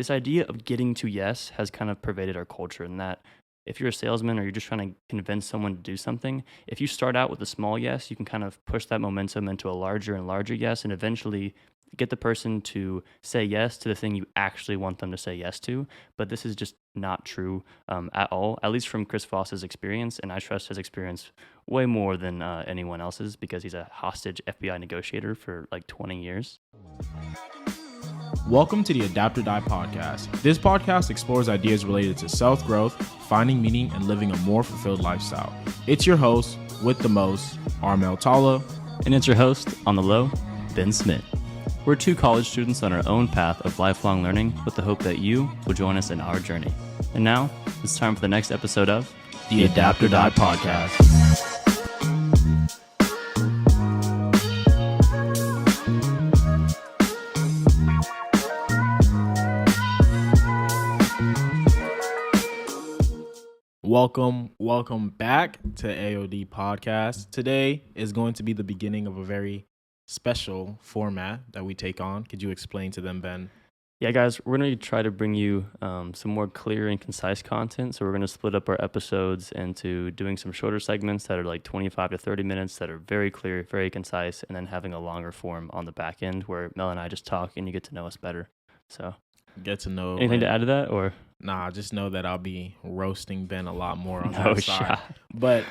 this idea of getting to yes has kind of pervaded our culture, in that if you're a salesman or you're just trying to convince someone to do something, if you start out with a small yes, you can kind of push that momentum into a larger and larger yes, and eventually get the person to say yes to the thing you actually want them to say yes to. But this is just not true at all, at least from Chris Voss's experience. And I trust his experience way more than anyone else's, because he's a hostage FBI negotiator for like 20 years. Welcome to the Adapt or Die podcast. This podcast explores ideas related to self-growth, finding meaning, and living a more fulfilled lifestyle. It's your host, with the most, Armel Tala. And it's your host, on the low, Ben Smith. We're two college students on our own path of lifelong learning with the hope that you will join us in our journey. And now, it's time for the next episode of The Adapt or Die podcast. Welcome back to AOD Podcast. Today is going to be the beginning of a very special format that we take on. Could you explain to them, Ben? Yeah, guys, we're going to try to bring you some more clear and concise content. So we're going to split up our episodes into doing some shorter segments that are like 25 to 30 minutes that are very clear, very concise, and then having a longer form on the back end where Mel and I just talk and you get to know us better. So get to know. Anything to add to that, or? Nah, just know that I'll be roasting Ben a lot more on No that side. shot. But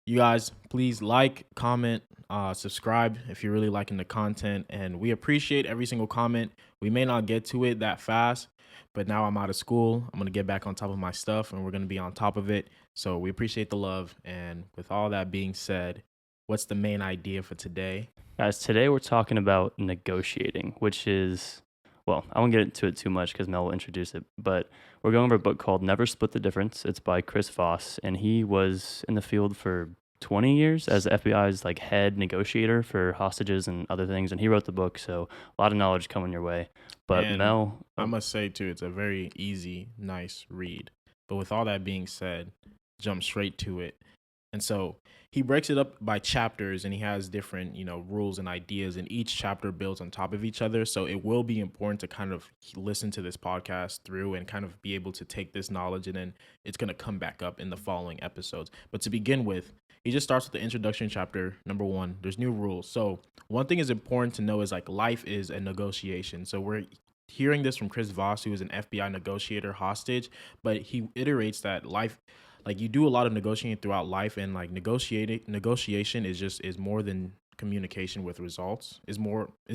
you guys, please like, comment, subscribe if you're really liking the content, and we appreciate every single comment. We may not get to it that fast, but now I'm out of school. I'm gonna get back on top of my stuff, and we're gonna be on top of it. So we appreciate the love. And with all that being said, what's the main idea for today? Guys, today we're talking about negotiating, which is, well, I won't get into it too much because Mel will introduce it, but we're going over a book called Never Split the Difference. It's by Chris Voss, and he was in the field for 20 years as the FBI's like head negotiator for hostages and other things, and he wrote the book, so a lot of knowledge coming your way. But and Mel, I must say too, it's a very easy, nice read. But with all that being said, jump straight to it. And so he breaks it up by chapters, and he has different, rules and ideas, and each chapter builds on top of each other. So it will be important to kind of listen to this podcast through and kind of be able to take this knowledge, and then it's going to come back up in the following episodes. But to begin with, he just starts with the introduction chapter. Number 1, there's new rules. So one thing is important to know is like life is a negotiation. So we're hearing this from Chris Voss, who is an FBI negotiator hostage, but he iterates that life, like you do a lot of negotiating throughout life, and like negotiation is more than communication with results, is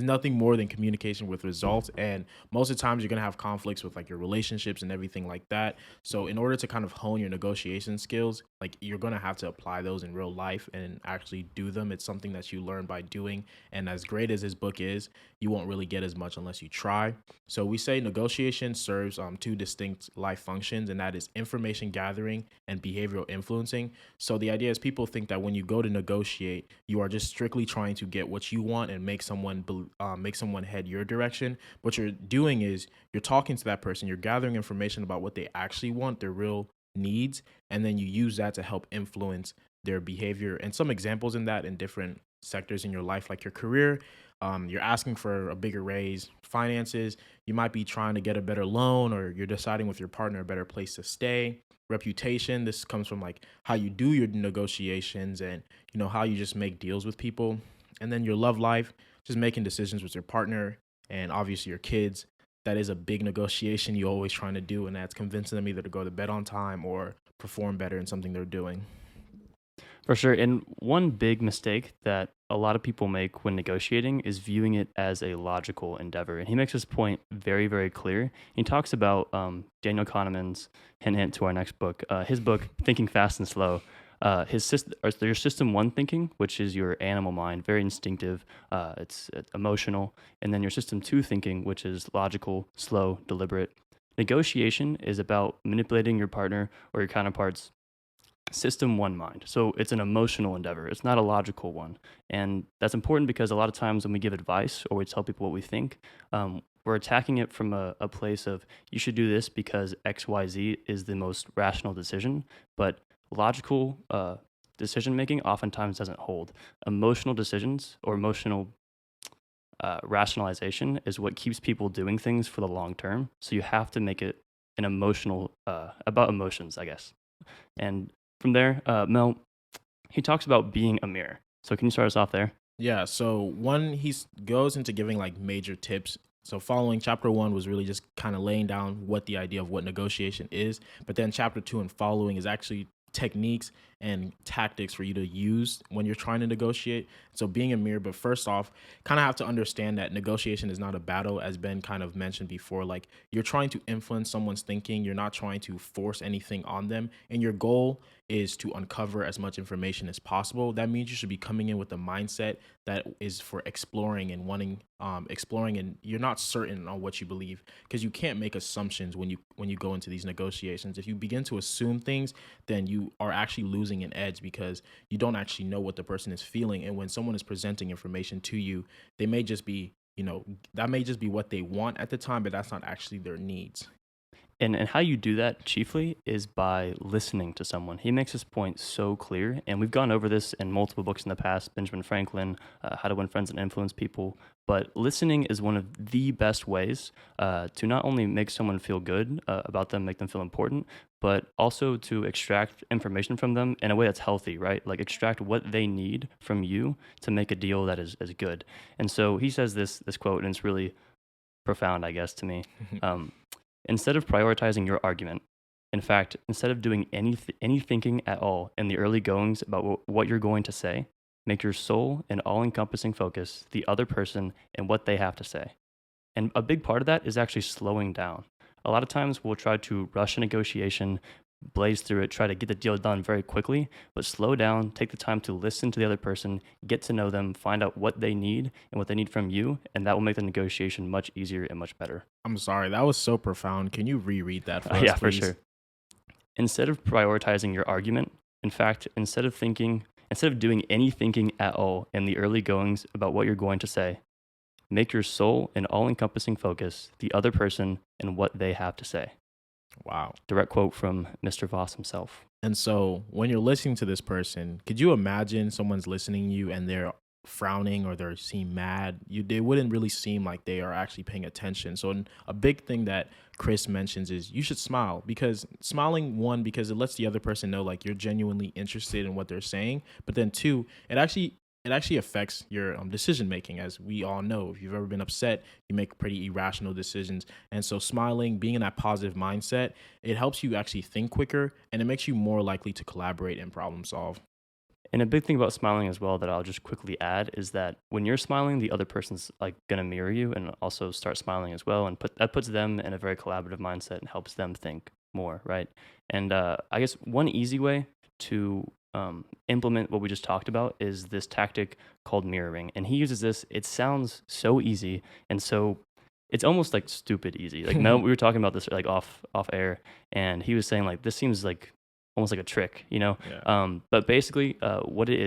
nothing more than communication with results. And most of the times you're going to have conflicts with like your relationships and everything like that. So in order to kind of hone your negotiation skills, like you're going to have to apply those in real life and actually do them. It's something that you learn by doing. And as great as his book is, you won't really get as much unless you try. So we say negotiation serves two distinct life functions, and that is information gathering and behavioral influencing. So the idea is people think that when you go to negotiate, you are just strictly trying to get what you want and make someone head your direction. What you're doing is you're talking to that person, you're gathering information about what they actually want, their real needs, and then you use that to help influence their behavior. And some examples in that in different sectors in your life, like your career, you're asking for a bigger raise, finances, you might be trying to get a better loan, or you're deciding with your partner a better place to stay. Reputation, this comes from like how you do your negotiations and how you just make deals with people. And then your love life, just making decisions with your partner, and obviously your kids. That is a big negotiation you're always trying to do, and that's convincing them either to go to bed on time or perform better in something they're doing. for sure. And one big mistake that a lot of people make when negotiating is viewing it as a logical endeavor. And he makes this point very, very clear. He talks about Daniel Kahneman's, hint to our next book, his book, Thinking Fast and Slow. Your system 1 thinking, which is your animal mind, very instinctive, it's emotional. And then your system 2 thinking, which is logical, slow, deliberate. Negotiation is about manipulating your partner or your counterpart's system 1 mind. So it's an emotional endeavor. It's not a logical one. And that's important because a lot of times when we give advice or we tell people what we think, we're attacking it from a place of you should do this because XYZ is the most rational decision. But logical decision making oftentimes doesn't hold. Emotional decisions or emotional rationalization is what keeps people doing things for the long term. So you have to make it an emotional, about emotions, I guess. And from there, Mel, he talks about being a mirror. So can you start us off there? Yeah, so one he goes into giving like major tips. So following chapter 1 was really just kind of laying down what the idea of what negotiation is, but then chapter 2 and following is actually techniques and tactics for you to use when you're trying to negotiate. So being a mirror, but first off, kind of have to understand that negotiation is not a battle, as Ben kind of mentioned before. Like, you're trying to influence someone's thinking, you're not trying to force anything on them, and your goal is to uncover as much information as possible. That means you should be coming in with a mindset that is for exploring and wanting exploring, and you're not certain on what you believe, because you can't make assumptions when you go into these negotiations. If you begin to assume things, then you are actually losing an edge, because you don't actually know what the person is feeling. And when someone is presenting information to you, they may just be, that may just be what they want at the time, but that's not actually their needs. And how you do that chiefly is by listening to someone. He makes this point so clear, and we've gone over this in multiple books in the past, Benjamin Franklin, How to Win Friends and Influence People. But listening is one of the best ways to not only make someone feel good about them, make them feel important, but also to extract information from them in a way that's healthy, right? Like extract what they need from you to make a deal that is good. And so he says this quote, and it's really profound, I guess, to me. Instead of prioritizing your argument, in fact, instead of doing any thinking at all in the early goings about what you're going to say, make your sole and all-encompassing focus the other person and what they have to say. And a big part of that is actually slowing down. A lot of times we'll try to rush a negotiation, blaze through it, try to get the deal done very quickly, but slow down, take the time to listen to the other person, get to know them, find out what they need and what they need from you, and that will make the negotiation much easier and much better. I'm sorry, that was so profound. Can you reread that for us, Yeah, please? for sure. Instead of prioritizing your argument, in fact, instead of doing any thinking at all in the early goings about what you're going to say, make your sole and all-encompassing focus the other person and what they have to say. Wow. Direct quote from Mr. Voss himself. And so when you're listening to this person, could you imagine someone's listening to you and they're frowning or they're seem mad? They wouldn't really seem like they are actually paying attention. So a big thing that Chris mentions is you should smile, because because it lets the other person know like you're genuinely interested in what they're saying. But then two, it actually affects your decision making. As we all know, if you've ever been upset, you make pretty irrational decisions. And so smiling, being in that positive mindset, it helps you actually think quicker, and it makes you more likely to collaborate and problem solve. And a big thing about smiling as well that I'll just quickly add is that when you're smiling, the other person's like gonna mirror you and also start smiling as well, and that puts them in a very collaborative mindset and helps them think more, right? And I guess one easy way to implement what we just talked about is this tactic called mirroring, and he uses this. It sounds so easy, and so it's almost like stupid easy. Like Mel, we were talking about this like off air, and he was saying like this seems like almost like a trick, you know? Yeah. But basically, what it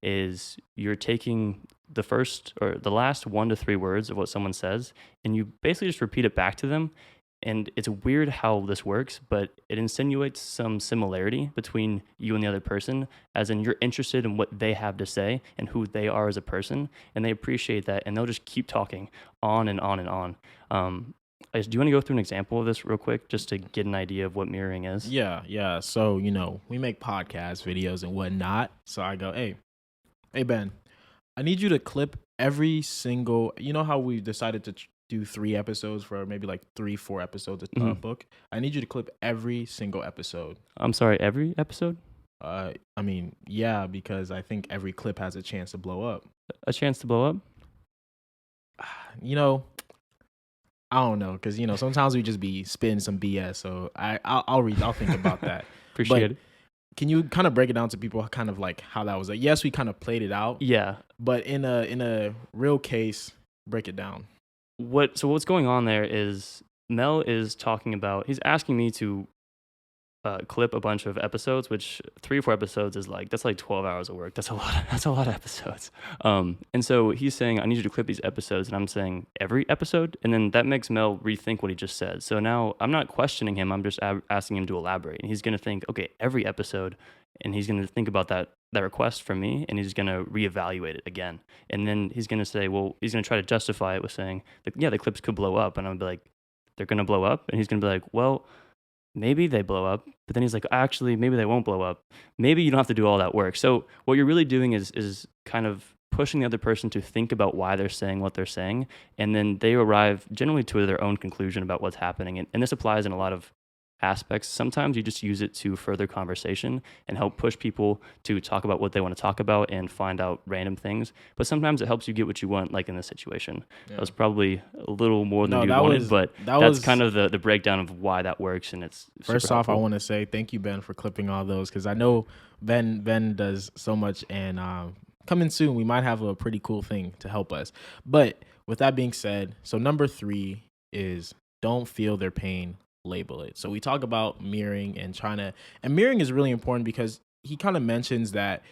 is you're taking the first or the last 1 to 3 words of what someone says, and you basically just repeat it back to them. And it's weird how this works, but it insinuates some similarity between you and the other person, as in you're interested in what they have to say and who they are as a person, and they appreciate that, and they'll just keep talking on and on and on. Do you want to go through an example of this real quick, just to get an idea of what mirroring is? Yeah. So, we make podcast videos and whatnot. So I go, hey, Ben, I need you to clip every single, how we decided to do 3 episodes for maybe like 3-4 episodes of book. I need you to clip every single episode. I'm sorry, every episode? Yeah, because I think every clip has a chance to blow up. A chance to blow up? I don't know, because sometimes we just be spitting some BS. So I'll think about that. Appreciate it. Can you kind of break it down to people, kind of like how that was? Like, yes, we kind of played it out. Yeah. But in a real case, break it down. So what's going on there is Mel is talking about, he's asking me to clip a bunch of episodes, which 3 or 4 episodes is like, that's like 12 hours of work. That's a lot. That's a lot of episodes. And so he's saying, I need you to clip these episodes. And I'm saying every episode. And then that makes Mel rethink what he just said. So now I'm not questioning him. I'm just asking him to elaborate. And he's going to think, okay, every episode. And he's going to think about that request from me, and he's going to reevaluate it again. And then he's going to say, well, he's going to try to justify it with saying, yeah, the clips could blow up. And I'm be like, they're going to blow up. And he's going to be like, well, maybe they blow up. But then he's like, actually, maybe they won't blow up. Maybe you don't have to do all that work. So what you're really doing is kind of pushing the other person to think about why they're saying what they're saying. And then they arrive generally to their own conclusion about what's happening. And this applies in a lot of aspects. Sometimes you just use it to further conversation and help push people to talk about what they want to talk about and find out random things. But sometimes it helps you get what you want, like in this situation. Yeah. That was probably a little more than No, you that wanted, was but that that's was kind of the breakdown of why that works. And it's First super off, I helpful. want to say thank you, Ben, for clipping all those, because I know Ben does so much, and coming soon we might have a pretty cool thing to help us. But with that being said, so number 3 is don't feel their pain, label it. So we talk about mirroring and mirroring is really important because he kind of mentions that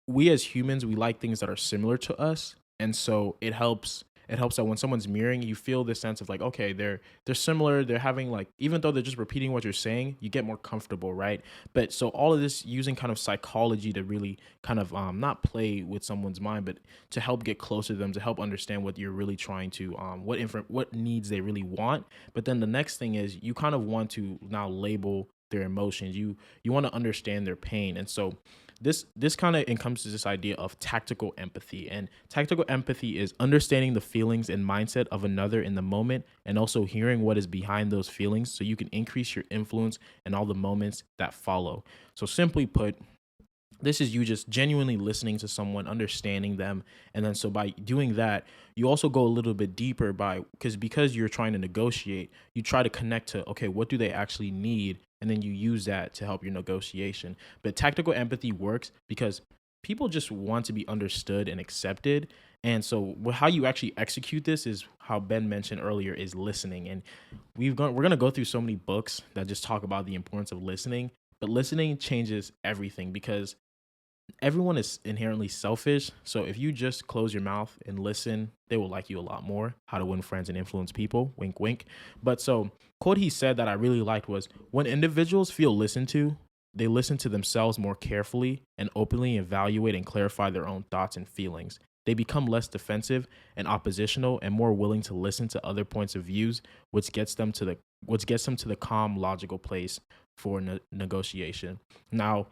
we as humans, we like things that are similar to us, and so it helps that when someone's mirroring, you feel this sense of like, okay, they're similar, they're having like, even though they're just repeating what you're saying, you get more comfortable, right? But so all of this using kind of psychology to really kind of not play with someone's mind, but to help get closer to them, to help understand what you're really trying to what needs they really want. But then the next thing is you kind of want to now label their emotions. You want to understand their pain. And so this kind of encompasses this idea of tactical empathy. And tactical empathy is understanding the feelings and mindset of another in the moment, and also hearing what is behind those feelings so you can increase your influence in all the moments that follow. So simply put, this is you just genuinely listening to someone, understanding them. And then so by doing that, you also go a little bit deeper because you're trying to negotiate, you try to connect to, okay, what do they actually need? And then you use that to help your negotiation. But tactical empathy works because people just want to be understood and accepted. And so how you actually execute this is how Ben mentioned earlier, is listening. And we're going to go through so many books that just talk about the importance of listening. But listening changes everything because everyone is inherently selfish. So if you just close your mouth and listen, they will like you a lot more. How to Win Friends and Influence People, wink, wink. But so quote he said that I really liked was, when individuals feel listened to, they listen to themselves more carefully and openly evaluate and clarify their own thoughts and feelings. They become less defensive and oppositional and more willing to listen to other points of views, which gets them to the calm, logical place for negotiation. Now,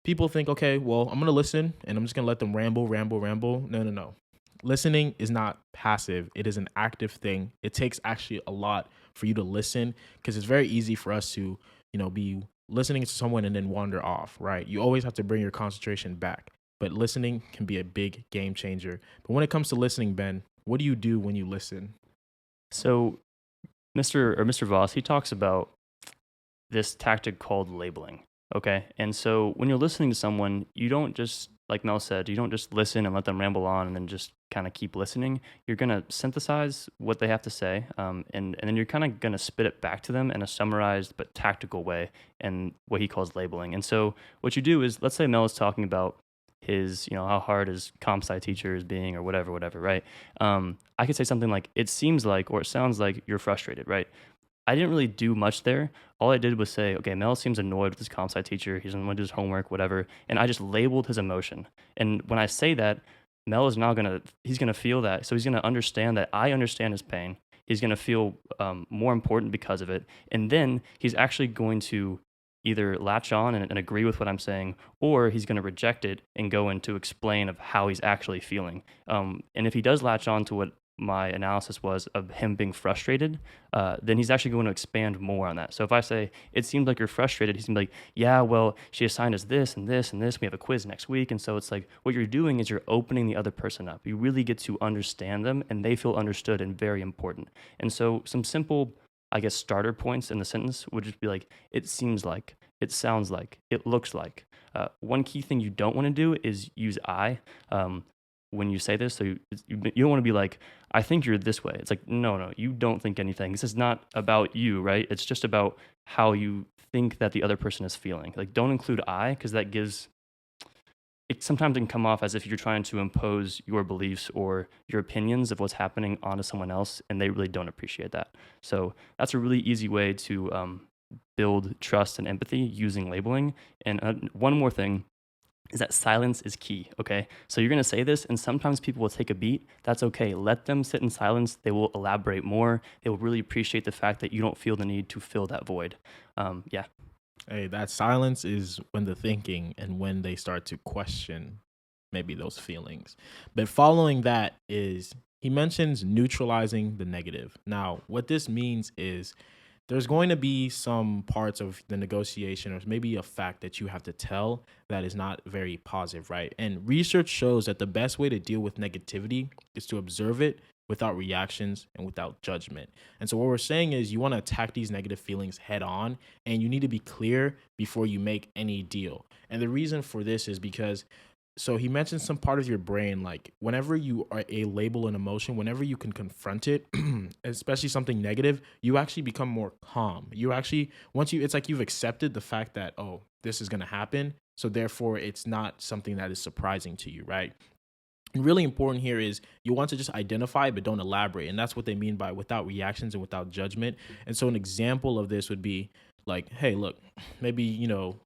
people think, okay, well, I'm going to listen and I'm just going to let them ramble. No. Listening is not passive. It is an active thing. It takes actually a lot for you to listen, because it's very easy for us to, be listening to someone and then wander off, right? You always have to bring your concentration back. But listening can be a big game changer. But when it comes to listening, Ben, what do you do when you listen? So Mr. Voss, he talks about this tactic called labeling. Okay. And so when you're listening to someone, you don't just, like Mel said, you don't just listen and let them ramble on and then just kind of keep listening. You're going to synthesize what they have to say. And then you're kind of going to spit it back to them in a summarized but tactical way, and what he calls labeling. And so what you do is, let's say Mel is talking about his, how hard his comp sci teacher is being, or whatever, right? I could say something like, it seems like, or it sounds like you're frustrated, right? I didn't really do much there. All I did was say, okay, Mel seems annoyed with his comp sci teacher. He doesn't want to do his homework, whatever. And I just labeled his emotion. And when I say that, Mel is now he's going to feel that. So he's going to understand that I understand his pain. He's going to feel more important because of it. And then he's actually going to either latch on and agree with what I'm saying, or he's going to reject it and go into explain of how he's actually feeling. And if he does latch on to what my analysis was of him being frustrated, then he's actually going to expand more on that. So if I say, it seems like you're frustrated, he's going to be like, yeah, well, she assigned us this and this and this. We have a quiz next week. And so it's like, what you're doing is you're opening the other person up. You really get to understand them, and they feel understood and very important. And so some simple, I guess, starter points in the sentence would just be like, it seems like, it sounds like, it looks like. One key thing you don't want to do is use I. when you say this. So you don't want to be like, I think you're this way. It's like, no, you don't think anything. This is not about you, right? It's just about how you think that the other person is feeling. Like, don't include I, because that gives it sometimes can come off as if you're trying to impose your beliefs or your opinions of what's happening onto someone else, and they really don't appreciate that. So that's a really easy way to build trust and empathy using labeling. And one more thing is that silence is key, okay? So you're gonna say this, and sometimes people will take a beat. That's okay. Let them sit in silence. They will elaborate more. They will really appreciate the fact that you don't feel the need to fill that void. Yeah. Hey, that silence is when the thinking and when they start to question maybe those feelings. But following that is he mentions neutralizing the negative. Now, what this means is there's going to be some parts of the negotiation or maybe a fact that you have to tell that is not very positive, right? And research shows that the best way to deal with negativity is to observe it without reactions and without judgment. And so what we're saying is you want to attack these negative feelings head on, and you need to be clear before you make any deal. And the reason for this is because so he mentioned some part of your brain, like whenever you are a label an emotion, whenever you can confront it, especially something negative, you actually become more calm. You actually, it's like you've accepted the fact that, oh, this is going to happen. So therefore it's not something that is surprising to you, right? And really important here is you want to just identify, but don't elaborate. And that's what they mean by without reactions and without judgment. And so an example of this would be like, hey, look, maybe, you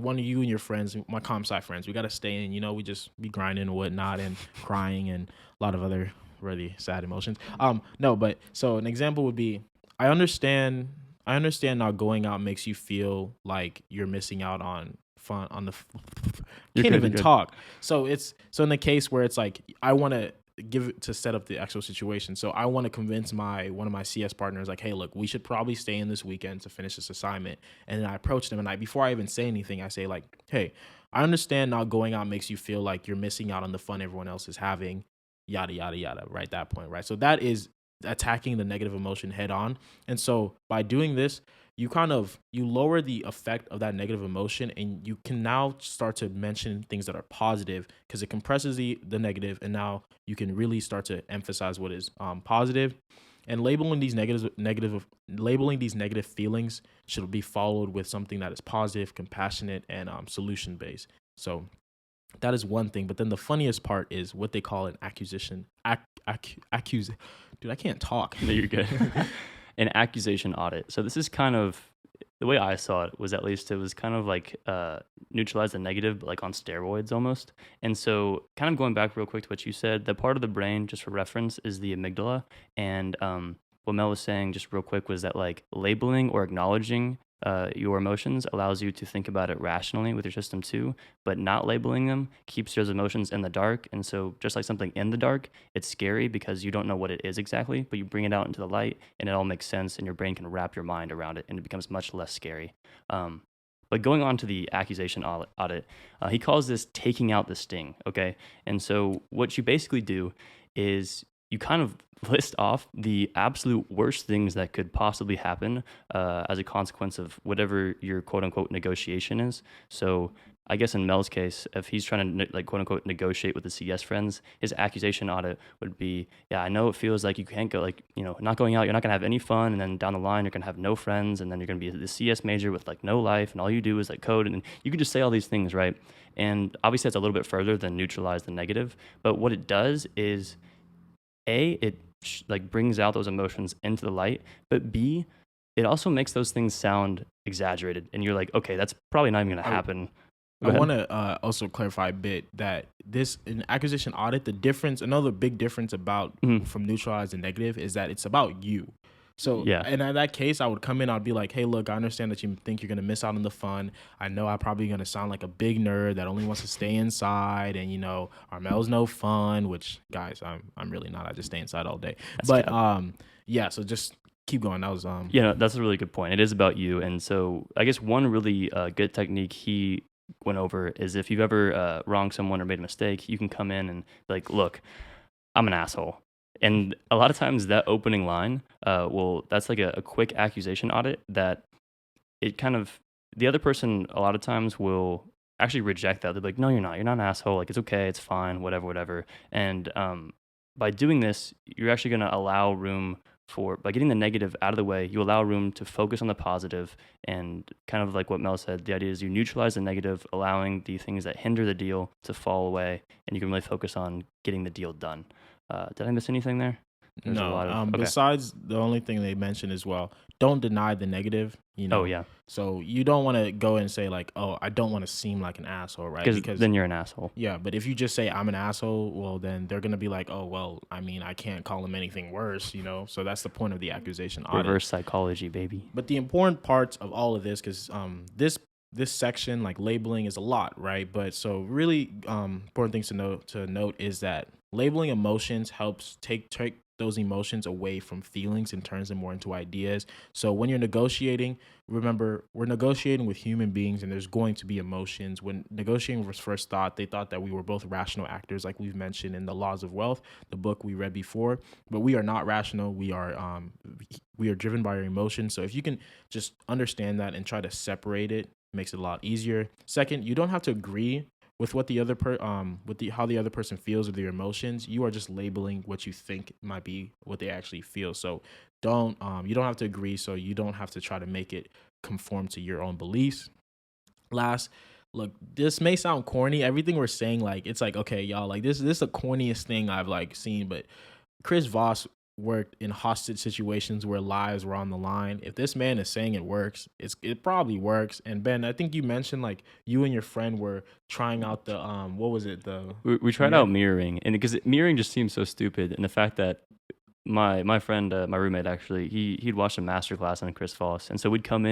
and your friends, my comp sci friends, we got to stay in, we just be grinding and whatnot and crying and a lot of other really sad emotions. No, but so an example would be, I understand not going out makes you feel like you're missing out on fun on the can't even talk. So in the case where it's like I want to give it to set up the actual situation. So I want to convince one of my CS partners like, hey, look, we should probably stay in this weekend to finish this assignment. And then I approach them and before I even say anything, I say like, hey, I understand not going out makes you feel like you're missing out on the fun everyone else is having, yada yada yada. Right, that point, right? So that is attacking the negative emotion head on. And so by doing this, you lower the effect of that negative emotion, and you can now start to mention things that are positive because it compresses the negative, and now you can really start to emphasize what is positive. And labeling these negative feelings should be followed with something that is positive, compassionate, and solution based. So that is one thing. But then the funniest part is what they call an accusation. Dude, I can't talk. No, you're good. An accusation audit. So this is kind of the way I saw it was, at least it was kind of like neutralize the negative, but like on steroids almost. And so kind of going back real quick to what you said, the part of the brain, just for reference, is the amygdala. And what Mel was saying just real quick was that like labeling or acknowledging your emotions allows you to think about it rationally with your system too, but not labeling them keeps those emotions in the dark. And so just like something in the dark, it's scary because you don't know what it is exactly, but you bring it out into the light and it all makes sense and your brain can wrap your mind around it and it becomes much less scary. But going on to the accusation audit, he calls this taking out the sting, okay? And so what you basically do is you kind of list off the absolute worst things that could possibly happen as a consequence of whatever your quote unquote negotiation is. So I guess in Mel's case, if he's trying to like quote unquote negotiate with the CS friends, his accusation audit would be, yeah, I know it feels like you can't go, like, not going out, you're not gonna have any fun, and then down the line you're gonna have no friends, and then you're gonna be the CS major with like no life, and all you do is like code, and you could just say all these things, right? And obviously that's a little bit further than neutralize the negative, but what it does is it like brings out those emotions into the light, but B, it also makes those things sound exaggerated, and you're like, okay, that's probably not even gonna happen. I want to also clarify a bit that this in acquisition audit, another big difference about from neutralize the negative is that it's about you. So, yeah. And in that case, I would come in, I'd be like, hey, look, I understand that you think you're going to miss out on the fun. I know I'm probably going to sound like a big nerd that only wants to stay inside. And, Armel's no fun, which, guys, I'm really not. I just stay inside all day. That's yeah, so just keep going. That was Yeah, that's a really good point. It is about you. And so I guess one really good technique he went over is if you've ever wronged someone or made a mistake, you can come in and like, look, I'm an asshole. And a lot of times that opening line, that's like a quick accusation audit that it kind of, the other person a lot of times will actually reject that. They'll be like, no, you're not. You're not an asshole. Like, it's okay. It's fine. Whatever, whatever. And by doing this, you're actually going to allow room for, by getting the negative out of the way, you allow room to focus on the positive. And kind of like what Mel said, the idea is you neutralize the negative, allowing the things that hinder the deal to fall away, and you can really focus on getting the deal done. Did I miss anything there? There's a No. lot of, okay. Besides the only thing they mentioned as well, don't deny the negative. Oh, yeah. So you don't want to go and say like, oh, I don't want to seem like an asshole, right? Because then you're an asshole. Yeah, but if you just say I'm an asshole, well, then they're gonna be like, oh, well, I mean, I can't call him anything worse, So that's the point of the accusation audit. Reverse psychology, baby. But the important parts of all of this, because this section, like labeling, is a lot, right? But so really important things to note is that labeling emotions helps take those emotions away from feelings and turns them more into ideas. So when you're negotiating, remember, we're negotiating with human beings and there's going to be emotions. When negotiating was first thought, they thought that we were both rational actors, like we've mentioned in The Laws of Wealth, the book we read before. But we are not rational. We are driven by our emotions. So if you can just understand that and try to separate it, makes it a lot easier. Second, you don't have to agree with what the other how the other person feels with their emotions. You are just labeling what you think might be what they actually feel. So you don't have to agree. So you don't have to try to make it conform to your own beliefs. Last, look, this may sound corny. Everything we're saying, like, it's like, okay, y'all, like this is the corniest thing I've like seen, but Chris Voss worked in hostage situations where lives were on the line. If this man is saying it works, it probably works. And Ben, I think you mentioned like you and your friend were trying out the what was it, we tried out mirroring, and because mirroring just seems so stupid, and the fact that my friend, my roommate actually, he'd watched a master class on Chris Voss, and so we'd come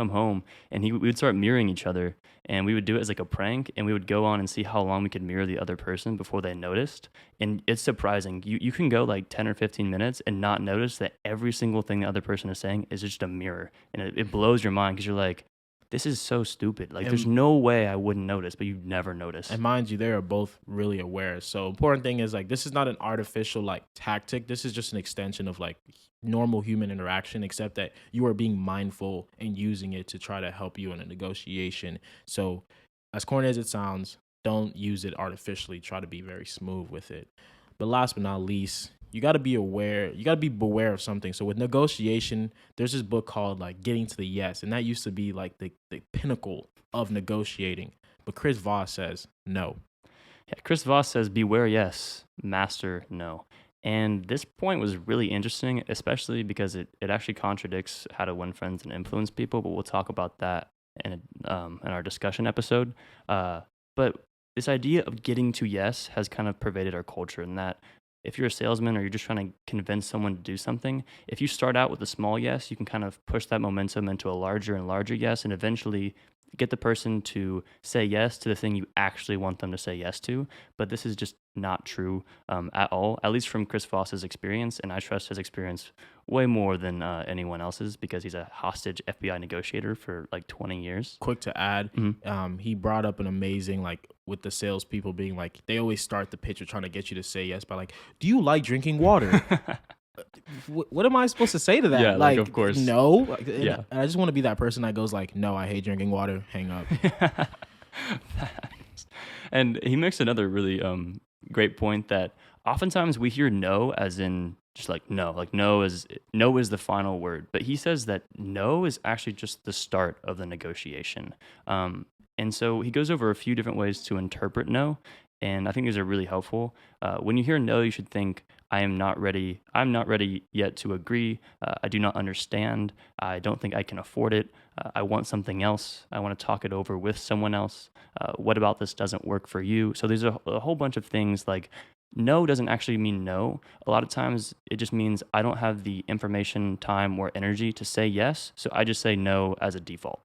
home, and we'd start mirroring each other, and we would do it as like a prank, and we would go on and see how long we could mirror the other person before they noticed. And it's surprising. You can go like 10 or 15 minutes and not notice that every single thing the other person is saying is just a mirror, and it blows your mind because you're like, this is so stupid. Like, there's no way I wouldn't notice, but you never notice. And mind you, they are both really aware. So important thing is like, this is not an artificial like tactic. This is just an extension of like normal human interaction, except that you are being mindful and using it to try to help you in a negotiation. So as corny as it sounds, don't use it artificially. Try to be very smooth with it. But last but not least, you got to be aware. You got to be beware of something. So with negotiation, there's this book called like Getting to the Yes. And that used to be like the pinnacle of negotiating. But Chris Voss says no. Yeah, Chris Voss says, beware yes, master no. And this point was really interesting, especially because it actually contradicts how to win friends and influence people. But we'll talk about that in our discussion episode. But this idea of getting to yes has kind of pervaded our culture, in that if you're a salesman or you're just trying to convince someone to do something, if you start out with a small yes, you can kind of push that momentum into a larger and larger yes, and eventually get the person to say yes to the thing you actually want them to say yes to. But this is just not true at all, at least from Chris Voss's experience. And I trust his experience way more than anyone else's, because he's a hostage FBI negotiator for like 20 years. Quick to add, he brought up an amazing, like, with the salespeople being like, they always start the pitch with trying to get you to say yes by like, do you like drinking water? What am I supposed to say to that? Yeah, like of course. No. Yeah. And I just want to be that person that goes like, no, I hate drinking water. Hang up. And he makes another really great point that oftentimes we hear no as in just like no is the final word. But he says that no is actually just the start of the negotiation. And so he goes over a few different ways to interpret no. And I think these are really helpful. When you hear no, you should think, I am not ready. I'm not ready yet to agree. I do not understand. I don't think I can afford it. I want something else. I want to talk it over with someone else. What about this doesn't work for you? So there's a whole bunch of things like no doesn't actually mean no. A lot of times it just means I don't have the information, time, or energy to say yes. So I just say no as a default.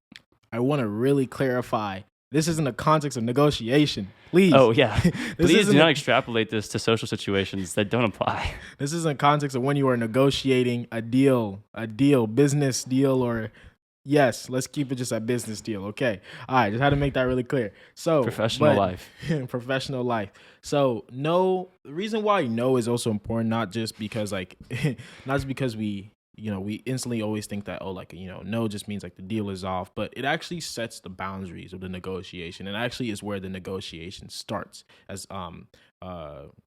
I want to really clarify. This is in the context of negotiation. Please. Oh, yeah. Please do not extrapolate this to social situations that don't apply. This is in the context of when you are negotiating a deal, business deal, or yes, let's keep it just a business deal. Okay. All right. Just had to make that really clear. So professional life. Professional life. So no, the reason why no is also important, not just because we we instantly always think that, oh, like, no just means like the deal is off, but it actually sets the boundaries of the negotiation, and actually is where the negotiation starts, as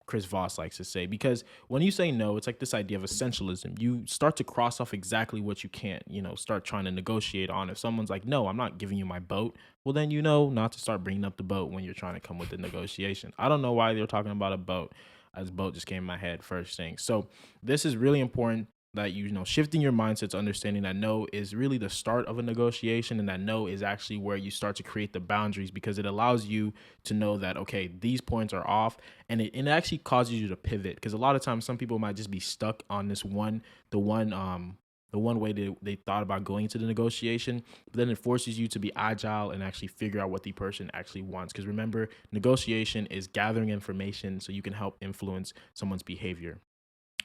Chris Voss likes to say. Because when you say no, it's like this idea of essentialism. You start to cross off exactly what you can't, start trying to negotiate on. If someone's like, no, I'm not giving you my boat, well, then not to start bringing up the boat when you're trying to come with the negotiation. I don't know why they're talking about a boat, as boat just came in my head first thing. So this is really important, that shifting your mindset to understanding that no is really the start of a negotiation, and that no is actually where you start to create the boundaries, because it allows you to know that, okay, these points are off, and it actually causes you to pivot, because a lot of times some people might just be stuck on the one way they thought about going into the negotiation, but then it forces you to be agile and actually figure out what the person actually wants. Because remember, negotiation is gathering information so you can help influence someone's behavior.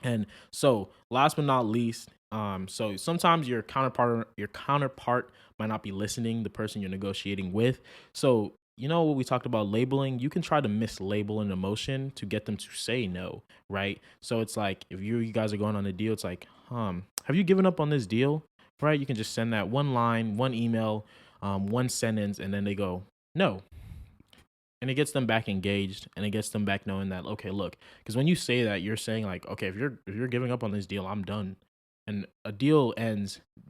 And so, last but not least, so sometimes your counterpart might not be listening, the person you're negotiating with. So, what we talked about labeling, you can try to mislabel an emotion to get them to say no, right? So it's like, if you guys are going on a deal, it's like, have you given up on this deal? Right? You can just send that one line, one email, one sentence, and then they go, no. And it gets them back engaged, and it gets them back knowing that, okay, look, because when you say that, you're saying like, okay, if you're giving up on this deal, I'm done. And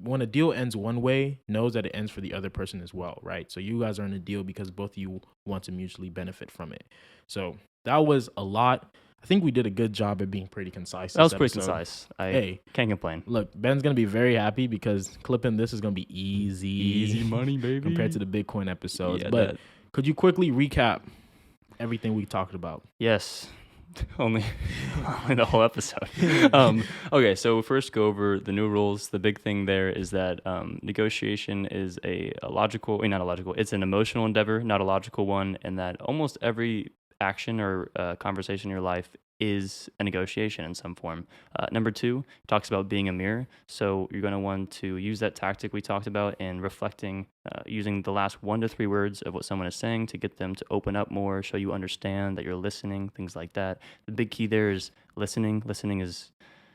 when a deal ends one way, knows that it ends for the other person as well, right? So you guys are in a deal because both of you want to mutually benefit from it. So that was a lot. I think we did a good job at being pretty concise. That was pretty concise. I can't complain. Look, Ben's going to be very happy, because clipping this is going to be easy. Easy money, baby. Compared to the Bitcoin episodes. Yeah, but could you quickly recap everything we talked about? Yes. Only the whole episode. Okay, so first go over the new rules. The big thing there is that negotiation is not a logical, it's an emotional endeavor, not a logical one, and that almost every action or conversation in your life is a negotiation in some form. Number 2 talks about being a mirror. So you're going to want to use that tactic we talked about in reflecting, using the last 1 to 3 words of what someone is saying to get them to open up more, show you understand, that you're listening, things like that. The big key there is listening. Listening is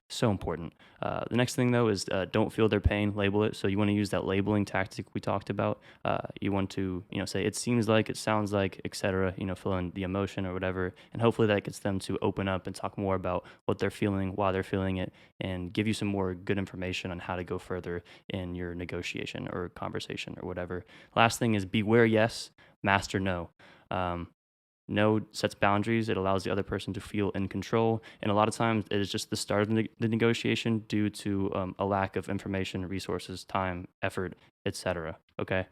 so important. The next thing, though, is don't feel their pain, label it. So you want to use that labeling tactic we talked about. You want to, say it seems like, it sounds like, etc., fill in the emotion or whatever. And hopefully that gets them to open up and talk more about what they're feeling, why they're feeling it, and give you some more good information on how to go further in your negotiation or conversation or whatever. Last thing is beware yes, master no. No sets boundaries. It allows the other person to feel in control. And a lot of times it is just the start of the negotiation due to a lack of information, resources, time, effort, etc. Okay?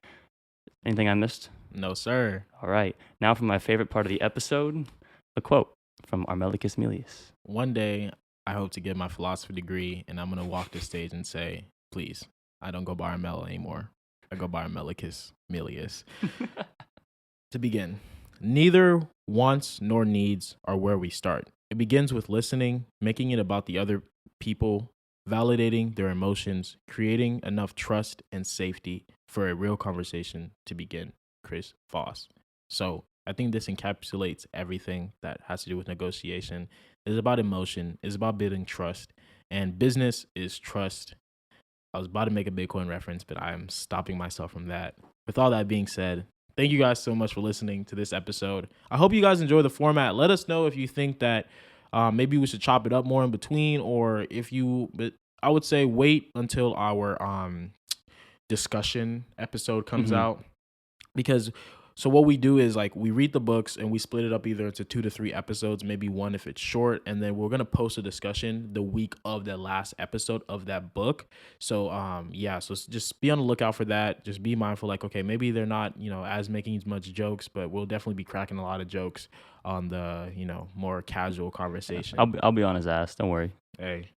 Anything I missed? No, sir. All right. Now for my favorite part of the episode, a quote from Armelicus Melius. One day, I hope to get my philosophy degree, and I'm going to walk the stage and say, please, I don't go by Armel anymore. I go by Armelicus Melius. To begin, neither wants nor needs are where we start. It begins with listening, making it about the other people, validating their emotions, creating enough trust and safety for a real conversation to begin. Chris Voss. So I think this encapsulates everything that has to do with negotiation. It's about emotion. It's about building trust. And business is trust. I was about to make a Bitcoin reference, but I'm stopping myself from that. With all that being said, thank you guys so much for listening to this episode. I hope you guys enjoy the format. Let us know if you think that maybe we should chop it up more in between, or but I would say wait until our discussion episode comes out, because so what we do is, like, we read the books and we split it up either into 2 to 3 episodes, maybe 1 if it's short, and then we're gonna post a discussion the week of the last episode of that book. So so just be on the lookout for that. Just be mindful, like, okay, maybe they're not as making as much jokes, but we'll definitely be cracking a lot of jokes on the more casual conversation. I'll be on his ass. Don't worry. Hey,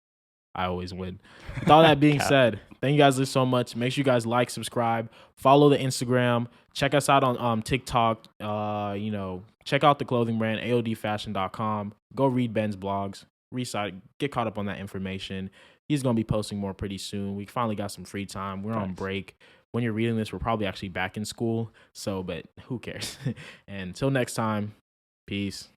I always win. With all that being said, thank you guys so much. Make sure you guys like, subscribe, follow the Instagram, check us out on TikTok. Check out the clothing brand aodfashion.com. Go read Ben's blogs. Get caught up on that information. He's gonna be posting more pretty soon. We finally got some free time. We're on break. When you're reading this, we're probably actually back in school. But who cares? And until next time, peace.